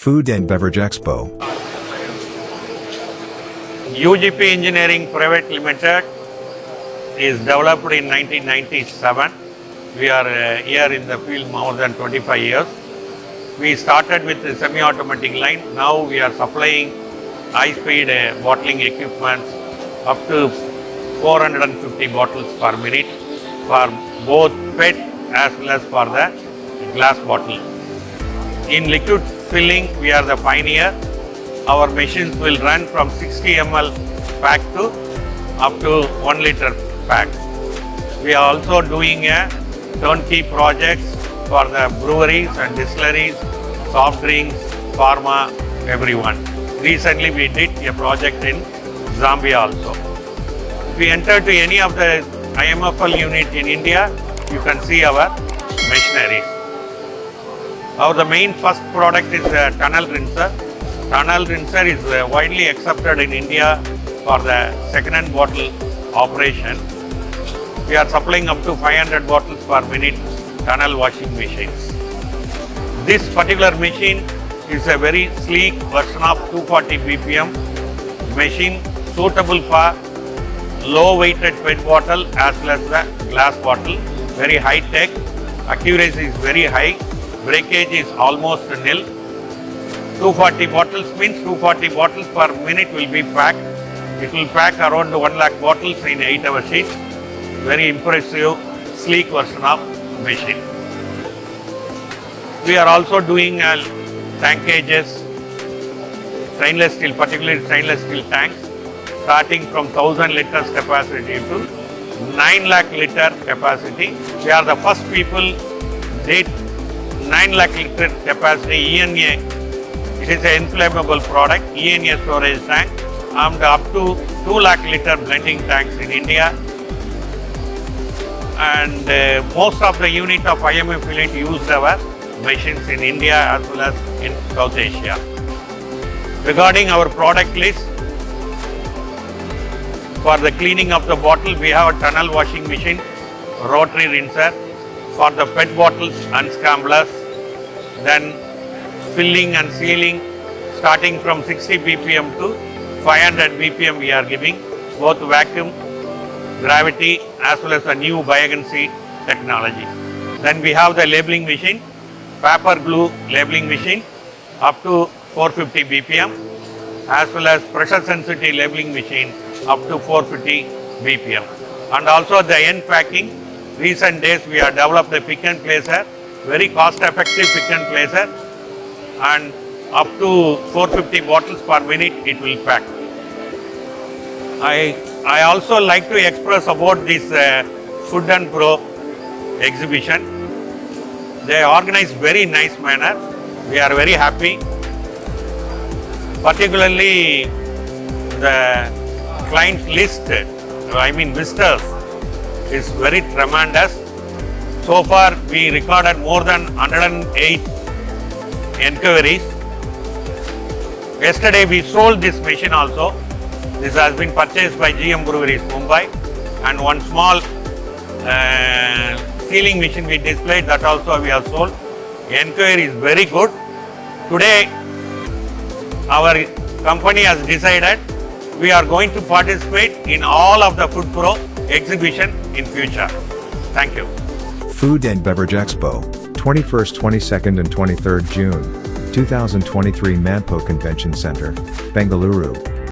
Food and Beverage Expo. UGP Engineering Private Limited is developed in 1997. We are here in the field more than 25 years. We started with the semi-automatic line. Now we are supplying high-speed bottling equipment up to 450 bottles per minute for both PET as well as for the glass bottle. In liquid filling, we are the pioneer. Our machines will run from 60 ml pack to up to 1 liter pack. We are also doing a turnkey projects for the breweries and distilleries, soft drinks, pharma, everyone. Recently we did a project in Zambia also. If we enter to any of the IMFL unit in India, you can see our machineries. The main first product is the tunnel rinser. Tunnel rinser is widely accepted in India for the second-hand bottle operation. We are supplying up to 500 bottles per minute tunnel washing machines. This particular machine is a very sleek version of 240 BPM machine suitable for low weighted PET bottle as well as the glass bottle. Very high tech, accuracy is very high, breakage is almost nil. 240 bottles means 240 bottles per minute will be packed. It will pack around 1 lakh bottles in 8-hour sheet. Very impressive, sleek version of machine. We are also doing tankages, stainless steel, particularly stainless steel tanks, starting from 1000 liters capacity to 9 lakh liter capacity. We are the first people did 9 lakh liter capacity ENA. It is an inflammable product, ENA storage tank, and up to 2 lakh liter blending tanks in India. And most of the unit of IMF unit use our machines in India as well as in South Asia. Regarding our product list, for the cleaning of the bottle, we have a tunnel washing machine, rotary rinser. For the PET bottles, unscramblers. Then filling and sealing, starting from 60 BPM to 500 BPM we are giving, both vacuum, gravity as well as a new buoyancy technology. Then we have the labeling machine, paper glue labeling machine up to 450 BPM as well as pressure sensitive labeling machine up to 450 BPM. And also the end packing, recent days we have developed the pick and placer, very cost effective pick and placer, and up to 450 bottles per minute it will pack. I also like to express about this Food and Pro exhibition. They organize very nice manner. We are very happy. Particularly the client list, visitors, is very tremendous. So far we recorded more than 108 inquiries. Yesterday we sold this machine also. This has been purchased by GM Breweries, Mumbai, and one small sealing machine we displayed, that also we have sold. The inquiry is very good. Today our company has decided we are going to participate in all of the Food Pro exhibition in future. Thank you. Food and Beverage Expo, 21st, 22nd and 23rd June, 2023 Manpo Convention Center, Bengaluru.